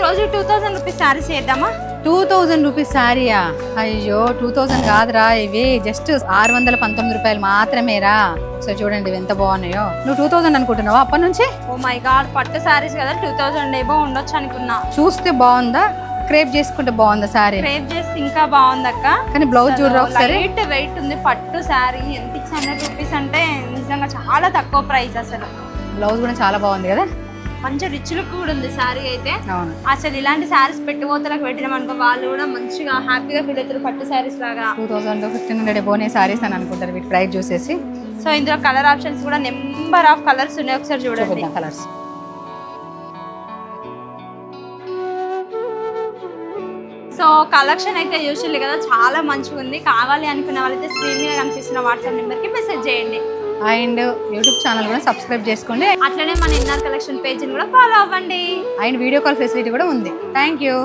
రోజు 2000 రూపీస్ శారీస్ చేద్దామా? 2000 రూపీస్ శారీయా? అయ్యో 2000 కాదురా, ఇవి జస్ట్ 619 రూపాయలు మాత్రమేరా. సో చూడండి ఎంత బాగున్నాయో. నువ్వు 2000 అనుకుంటున్నావా అప్పటి నుంచి? ఓ మై గాడ్, పట్టు శారీస్ కదా 2000 ఏమో ఉండొచ్చు అనుకున్నా. చూస్తే బాగుందా, క్రేప్ చేసుకుంటే బాగుందా శారీ? క్రేప్ చేస్తే ఇంకా బాగుందక్క. కానీ బ్లౌజ్ చూడరా ఒకసారి. వెయిట్ ఉంది పట్టు శారీ. ఎంత 600 రూపీస్ అంటే నిజంగా చాలా తక్కువ ప్రైస్ అసలు. బ్లౌజ్ కూడా చాలా బాగుంది కదా, మంచి రిచ్ లుక్ కూడా ఉంది శారీ అయితే. అవును. అసలు ఇలాంటి శారీస్ పెట్టుబోతలకు పెట్టినాం అనుకో, వాళ్ళు కూడా మంచిగా హ్యాపీగా ఫీల్ అవుతారు. పట్టు శారీస్ లాగా 2000-1500 బోనే శారీస్ అని అనుకుంటారు వీటి ప్రైస్ చూసేసి. సో ఇందులో కలర్ ఆప్షన్స్ కూడా నెంబర్ ఆఫ్ కలర్స్ ఉన్నాయి, ఒకసారి చూడండి. కలర్స్ సో కలెక్షన్ అయితే యూజువల్లీ కదా చాలా మంచిగా ఉంది. కావాలి అనుకున్న వాళ్ళైతే స్క్రీన్ మీద కనిపిస్తున్న వాట్సాప్ నెంబర్కి మెసేజ్ చేయండి. అండ్ యూట్యూబ్ ఛానల్ కూడా సబ్స్క్రైబ్ చేసుకోండి. అట్లనే మన ఎన్ఆర్ కలెక్షన్ పేజ్ని కూడా ఫాలో అవ్వండి. అండ్ వీడియో కాల్ ఫెసిలిటీ కూడా ఉంది. Thank you.